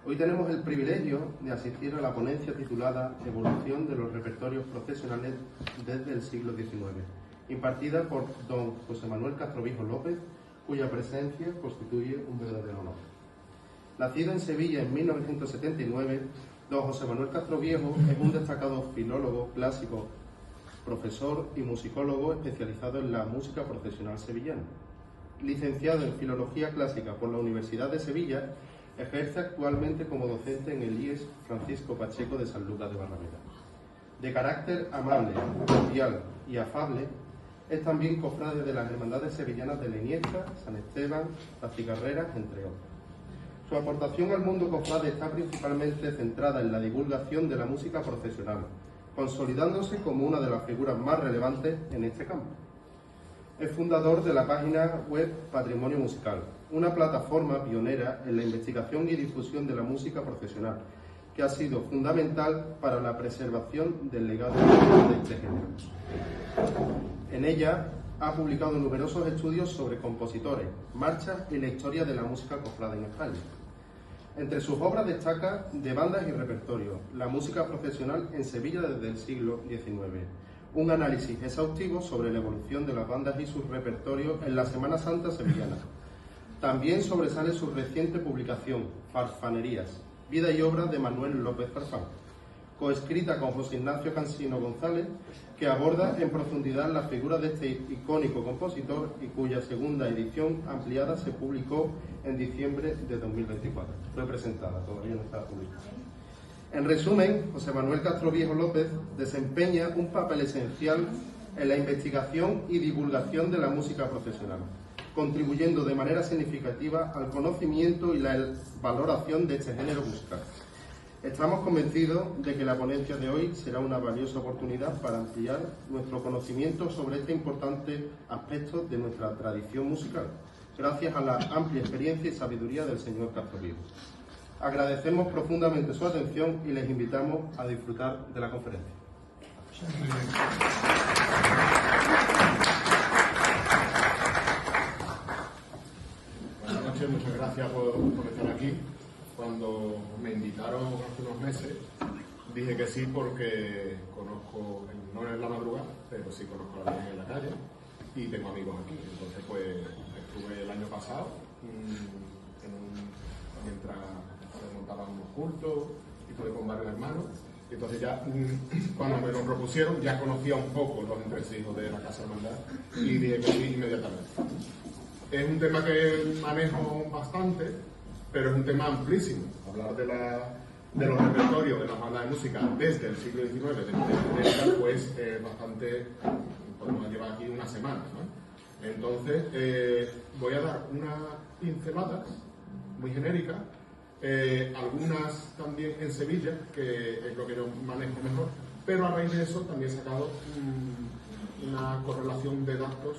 Hoy tenemos el privilegio de asistir a la ponencia titulada Evolución de los repertorios procesionales desde el siglo XIX, impartida por don José Manuel Castroviejo López, cuya presencia constituye un verdadero honor. Nacido en Sevilla en 1979, don José Manuel Castroviejo es un destacado filólogo clásico, profesor y musicólogo especializado en la música procesional sevillana. Licenciado en Filología Clásica por la Universidad de Sevilla, ejerce actualmente como docente en el IES Francisco Pacheco de Sanlúcar de Barrameda. De carácter amable, cordial y afable, es también cofrade de las hermandades sevillanas de la Iniesta, San Esteban, las Cigarreras, entre otras. Su aportación al mundo cofrade está principalmente centrada en la divulgación de la música procesional, consolidándose como una de las figuras más relevantes en este campo. Es fundador de la página web Patrimonio Musical, una plataforma pionera en la investigación y difusión de la música procesional, que ha sido fundamental para la preservación del legado de este género. En ella ha publicado numerosos estudios sobre compositores, marchas y la historia de la música cofrade en España. Entre sus obras destaca De bandas y repertorio, la música procesional en Sevilla desde el siglo XIX, un análisis exhaustivo sobre la evolución de las bandas y sus repertorios en la Semana Santa sevillana. También sobresale su reciente publicación, Farfanerías, vida y obra de Manuel López Farfán, coescrita con José Ignacio Cansino González, que aborda en profundidad la figura de este icónico compositor y cuya segunda edición ampliada se publicó en diciembre de 2024. Fue presentada, todavía no está publicada. En resumen, José Manuel Castroviejo López desempeña un papel esencial en la investigación y divulgación de la música procesional, contribuyendo de manera significativa al conocimiento y la valoración de este género musical. Estamos convencidos de que la ponencia de hoy será una valiosa oportunidad para ampliar nuestro conocimiento sobre este importante aspecto de nuestra tradición musical, gracias a la amplia experiencia y sabiduría del señor Castroviejo. Agradecemos profundamente su atención y les invitamos a disfrutar de la conferencia. Buenas noches, muchas gracias por estar aquí. Cuando me invitaron hace unos meses, dije que sí porque conozco, no en la madrugada, pero sí conozco a alguien en la calle y tengo amigos aquí. Entonces, pues, estuve el año pasado mientras se montaban unos cultos y estuve con varios hermanos. Entonces ya, cuando me lo propusieron, ya conocía un poco los entresijos de la Casa Hermandad y dije que sí inmediatamente. Es un tema que manejo bastante, pero es un tema amplísimo. Hablar de los repertorios de las bandas de música desde el siglo XIX, pues bastante, podemos llevar aquí una semana, ¿no? Entonces, voy a dar unas pinceladas muy genéricas, algunas también en Sevilla, que es lo que yo manejo mejor, pero a raíz de eso también he sacado una correlación de datos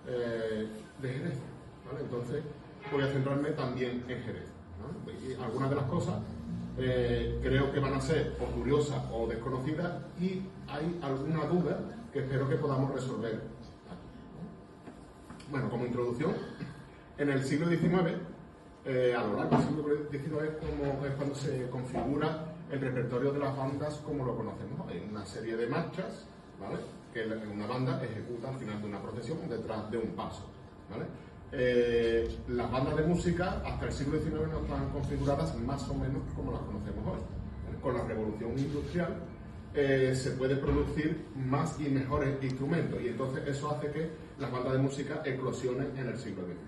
de Jerez, ¿vale? Entonces voy a centrarme también en Jerez, ¿no? Y algunas de las cosas creo que van a ser o curiosas o desconocidas y hay alguna duda que espero que podamos resolver aquí, ¿no? Bueno, como introducción, en el siglo XIX, a lo largo del siglo XIX es cuando se configura el repertorio de las bandas como lo conocemos. Hay una serie de marchas, ¿vale?, que una banda ejecuta al final de una procesión detrás de un paso, ¿vale? Las bandas de música hasta el siglo XIX no estaban configuradas más o menos como las conocemos hoy, ¿vale? Con la revolución industrial se puede producir más y mejores instrumentos y entonces eso hace que las bandas de música eclosionen en el siglo XIX.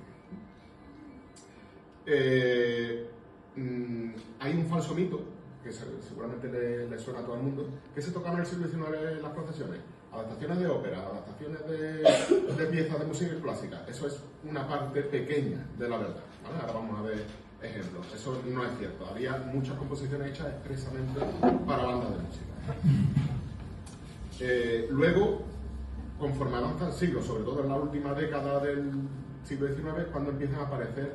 Hay un falso mito que seguramente le suena a todo el mundo, que se tocaba en el siglo XIX en las procesiones. Adaptaciones de ópera, adaptaciones de piezas de música clásica. Eso es una parte pequeña de la verdad, ¿vale? Ahora vamos a ver ejemplos. Eso no es cierto. Había muchas composiciones hechas expresamente para bandas de música. Luego, conforme avanza el siglo, sobre todo en la última década del siglo XIX, es cuando empiezan a aparecer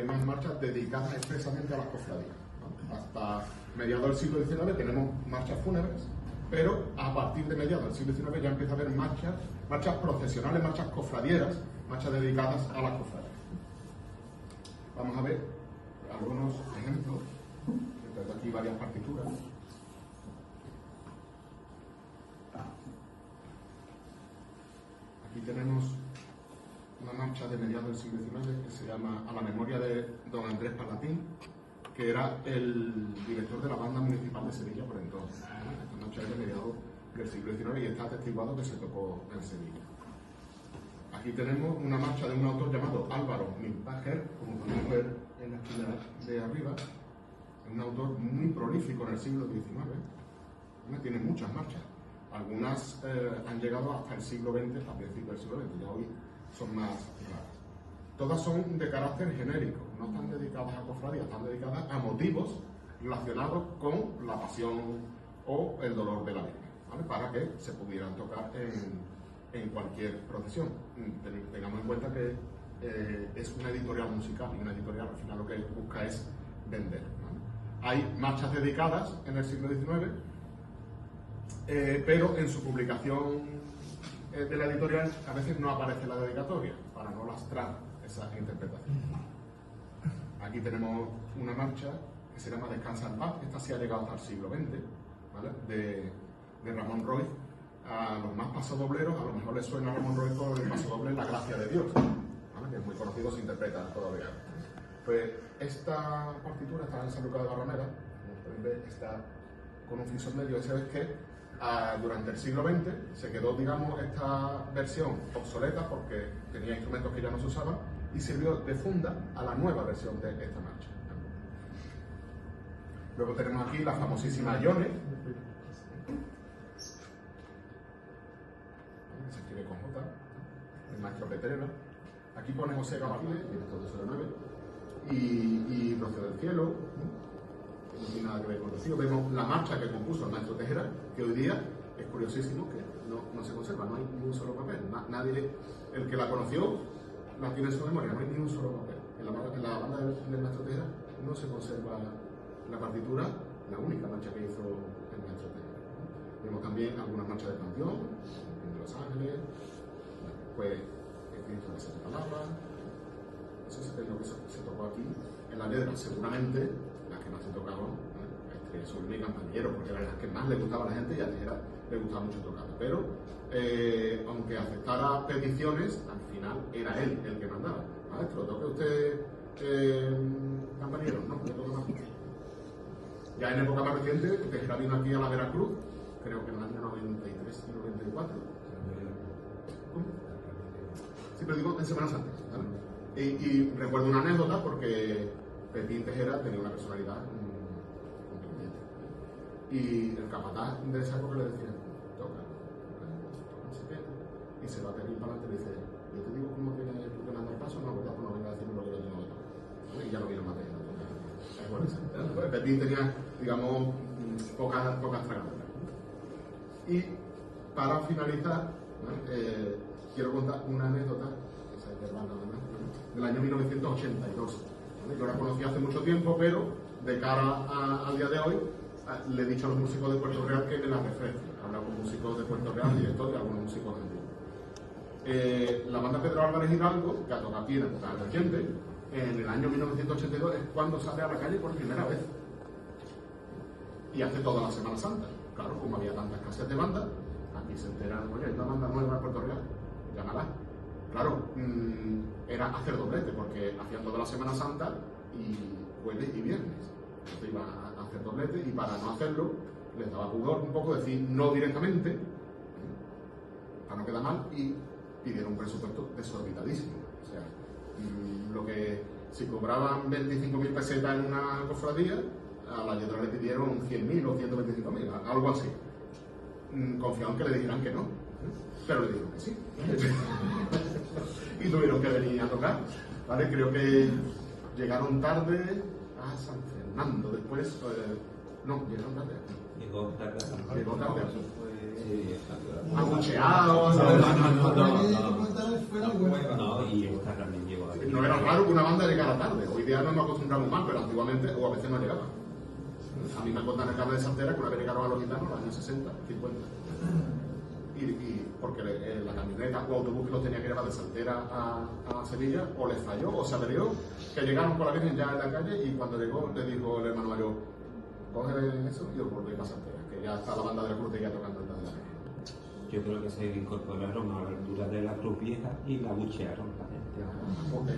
más marchas dedicadas expresamente a las cofradías, ¿no? Hasta mediados del siglo XIX tenemos marchas fúnebres, pero a partir de mediados del siglo XIX ya empieza a haber marchas procesionales, marchas cofradieras, marchas dedicadas a las cofradías. Vamos a ver algunos ejemplos Tengo aquí varias partituras. Aquí tenemos una marcha de mediados del siglo XIX que se llama A la memoria de don Andrés Palatín, que era el director de la banda municipal de Sevilla por entonces. Esta marcha es de mediados del siglo XIX y está atestiguado que se tocó en Sevilla. Aquí tenemos una marcha de un autor llamado Álvaro Milpacher, como podemos ver en la esquina de arriba, un autor muy prolífico en el siglo XIX, tiene muchas marchas. Algunas han llegado hasta el siglo XX, a principios del siglo XX, ya hoy son más raras. Todas son de carácter genérico, no están dedicadas a cofradías, están dedicadas a motivos relacionados con la pasión o el dolor de la Virgen, ¿vale? Para que se pudieran tocar en cualquier procesión. Tengamos en cuenta que es una editorial musical y una editorial al final lo que busca es vender, ¿vale? Hay marchas dedicadas en el siglo XIX, pero en su publicación de la editorial a veces no aparece la dedicatoria para no lastrar esa interpretación. Aquí tenemos una marcha que se llama Descansa en paz. Esta sí ha llegado hasta el siglo XX, ¿vale? de Ramón Roig. A los más pasadobleros a lo mejor les suena a Ramón Roig por el pasodoble La gracia de Dios, ¿vale? Que es muy conocido, se interpreta todavía. Pues esta partitura está en San Lucas de Barrameda, como pueden ver, está con un friso en medio. Ese es que durante el siglo XX se quedó, digamos, esta versión obsoleta porque tenía instrumentos que ya no se usaban y sirvió de funda a la nueva versión de esta marcha. Luego tenemos aquí la famosísima Ione, se escribe con J, el maestro Petrera. Aquí pone José Gabarle, director de Sola 9, y Rocío del Cielo, que no tiene nada que ver con Rocío. Vemos la marcha que compuso el maestro Tejera, que hoy día es curiosísimo que no se conserva, no hay ni un solo papel. Nadie, el que la conoció, la tiene en su memoria, no hay ni un solo papel. En la banda del maestro Tejera no se conserva la partitura, la única marcha que hizo el maestro Tejera. Vemos también algunas marchas de Panteón, de Los Ángeles, pues el Cristo de Santa Palabra. Eso es lo que se tocó aquí en la letra, seguramente las que más se tocaron, son mis compañeros, porque eran las que más le gustaba a la gente y a Tejera le gustaba mucho tocar. Pero aunque aceptara peticiones, al final era él el que mandaba. Maestro, ¿toque usted campanero? No, le toca más. Ya en época más reciente, Tejera vino aquí a la Veracruz, creo que en el año 93 y 94. Sí, pero digo en Semana Santa, ¿vale? Y recuerdo una anécdota porque Pepín Tejera tenía una personalidad contundente. Y el capataz de esa época le decía, toca, no sé qué. Y se va a Pepín para adelante y le dice, yo te digo cómo tienes tú que mandar paso, no, ¿verdad? Pues no venga a decirme lo que yo tengo que tocar. Y ya lo vino más Tejera. Pues Pepín tenía, digamos, pocas tragaderas. Y para finalizar, quiero contar una anécdota, esa es de hermana, del año 1982. ¿Vale? Yo la conocí hace mucho tiempo, pero de cara al día de hoy, le he dicho a los músicos de Puerto Real que me la refresquen. He hablado con músicos de Puerto Real, directores y algunos músicos antiguos. La banda Pedro Álvarez Hidalgo, que ha tocado aquí en época reciente, en el año 1982 es cuando sale a la calle por primera vez. Y hace toda la Semana Santa. Claro, como había tanta escasez de bandas, aquí se enteran, oye, hay una banda nueva en Puerto Real, llámala. Claro, era hacer doblete, porque hacían toda la Semana Santa y jueves y viernes. Entonces iban a hacer doblete y para no hacerlo, les daba pudor un poco decir no directamente, para no quedar mal, y pidieron un presupuesto desorbitadísimo. O sea, lo que si cobraban 25.000 pesetas en una cofradía, a la letra le pidieron 100.000 o 125.000, algo así. Confiaban que le dijeran que no, pero le dijeron que sí. Y tuvieron que venir a tocar, ¿vale? Creo que llegaron tarde a San Fernando, después, no, llegaron tarde. Llegó tarde. Abucheados. No era raro que una banda llegara tarde. Hoy día no nos acostumbramos más, pero antiguamente, o a veces no llegaba. A mí me contan el cable de Santera que una vez llegaron a los gitanos en los años 60, 50. porque la camioneta o autobús que los tenía que llevar de Saltera a Sevilla o les falló o se averió, que llegaron con la Virgen ya en la calle, y cuando llegó le dijo el hermano mayor, coge eso y os volvéis a Saltera, que ya está la banda de la Cruz de Guía tocando detrás de la Virgen. Yo creo que se incorporaron a la altura de la Cruz Vieja y la buchearon la gente.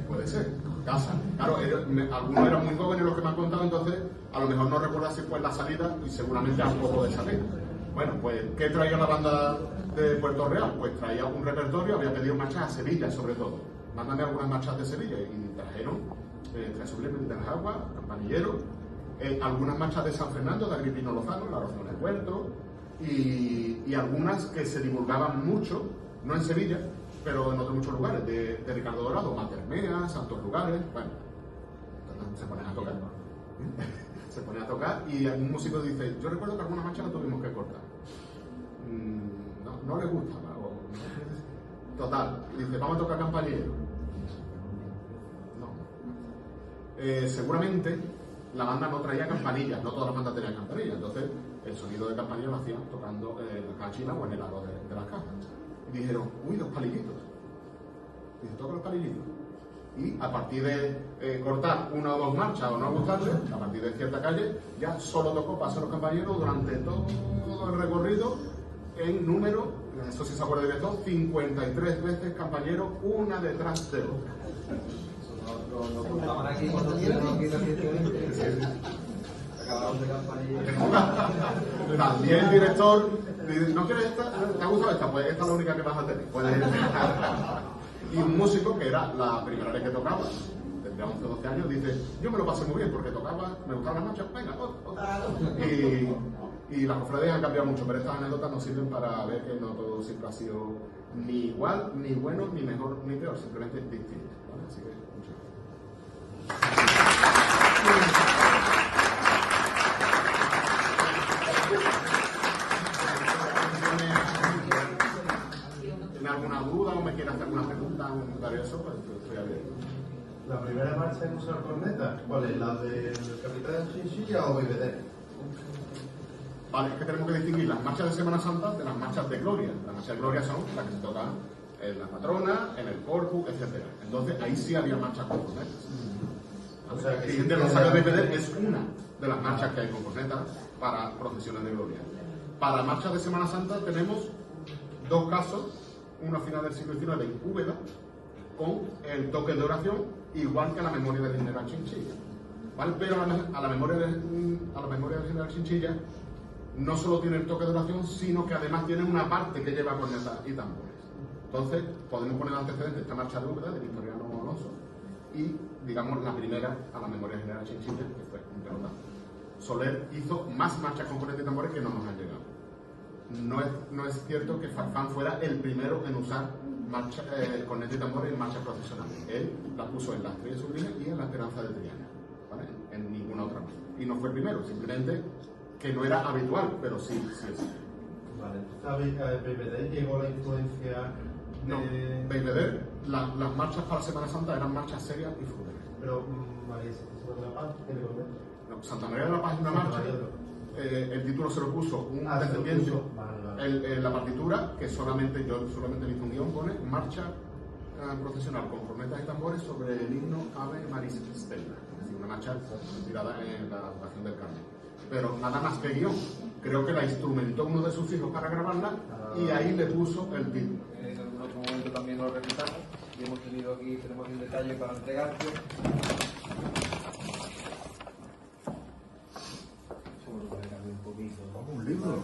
Puede ser, casa. Claro, algunos eran muy jóvenes los que me han contado, entonces a lo mejor no recuerdan si fue la salida y seguramente a un poco de salir. Bueno, pues, ¿qué traía la banda de Puerto Real? Pues traía un repertorio, había pedido marchas a Sevilla sobre todo. Mándame algunas marchas de Sevilla, y trajeron Tres Sublimes de las Aguas, Campanillero, algunas marchas de San Fernando, de Agripino Lozano, La Oración del Puerto, y algunas que se divulgaban mucho, no en Sevilla, pero en otros muchos lugares, de Ricardo Dorado, Matermea, Santos Lugares, bueno, se ponen a tocar. Se pone a tocar y algún músico dice, yo recuerdo que alguna marcha la tuvimos que cortar. No le gusta. Total, dice, vamos a tocar Campanillero. No. Seguramente la banda no traía campanillas, no todas las bandas tenían campanillas, entonces el sonido de campanilla lo hacían tocando la cachina o en el aro de las cajas. Y dijeron, uy, los palillitos. Dice, toca los palillitos. Y a partir de cortar una o dos marchas o no gustarle, a partir de cierta calle, ya solo tocó Paso de los Campañeros durante todo el recorrido en número, eso sí se acuerda de esto, 53 veces Campañero, una detrás de otra. Lo contaban aquí cuando estuvieron aquí recientemente. Acabaron de Campanillero. También el director dice, ¿no quieres esta? ¿Te ha gustado esta? Pues esta es la única que vas a tener. Y un músico que era la primera vez que tocaba, tendría 11 o 12 años, dice, yo me lo pasé muy bien porque tocaba, me gustaban las marchas, venga, y las cofradías han cambiado mucho, pero estas anécdotas nos sirven para ver que no todo siempre ha sido ni igual, ni bueno, ni mejor, ni peor, simplemente distinto. ¿Vale? Así que, muchas gracias. ¿Alguna duda o me quiere hacer alguna pregunta o un comentario de eso? Pues estoy abierto. ¿La primera marcha en usar corneta? ¿Cuál es? ¿La del Capitán Chinchilla o Belvedere? Vale, es que tenemos que distinguir las marchas de Semana Santa de las marchas de Gloria. Las marchas de Gloria son las que se tocan en la patrona, en el corpus, etc. Entonces ahí sí había marchas con cornetas. O sea, que gente no sabe, Belvedere es una de las marchas que hay con cornetas para procesiones de Gloria. Para marchas de Semana Santa tenemos dos casos. Una final del siglo XIX en Úbeda, con el toque de oración, igual que a la memoria del general Chinchilla. ¿Vale? Pero a la memoria del general Chinchilla no solo tiene el toque de oración, sino que además tiene una parte que lleva cornetas y tambores. Entonces, podemos poner antecedentes esta marcha de Úbeda, de Victoriano Alonso, y, digamos, la primera a la memoria del general Chinchilla, que fue un pelotazo. Soler hizo más marchas con cornetas y tambores que no nos han llegado. No es cierto que Farfán fuera el primero en usar cornetas y tambores en marchas procesionales. Él las puso en las Estrella Sublime y en la Esperanza de Triana, ¿vale? En ninguna otra más. Y no fue el primero, simplemente que no era habitual, pero sí es. Vale, ¿sabes que Belvedere llegó la influencia de...? No, Belvedere, las marchas para Semana Santa eran marchas serias y fruteras. Pero María Santísima de la Paz tiene corneta. No, Santa María de la Paz es una marcha. El título se lo puso un descendiente en la partitura, que yo solamente le hice un guión, pone marcha procesional con cornetas y tambores sobre el himno Ave Maris Stella, es decir, una marcha inspirada en la vocación del Carmen. Pero nada más que guión, creo que la instrumentó uno de sus hijos para grabarla y ahí le puso el título. En algún otro momento también lo revisamos y tenemos aquí un detalle para entregarte. Un libro.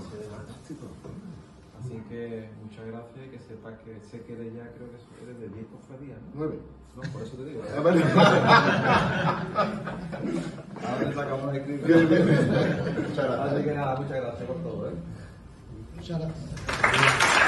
Así que muchas gracias y que sepas que sé que eres ya, creo que eres de 10 cofradías, ¿no? 9. No, por eso te digo. Vale. Ahora te acabamos de escribir. Muchas gracias. Así que nada, muchas gracias por todo, ¿eh? Muchas gracias.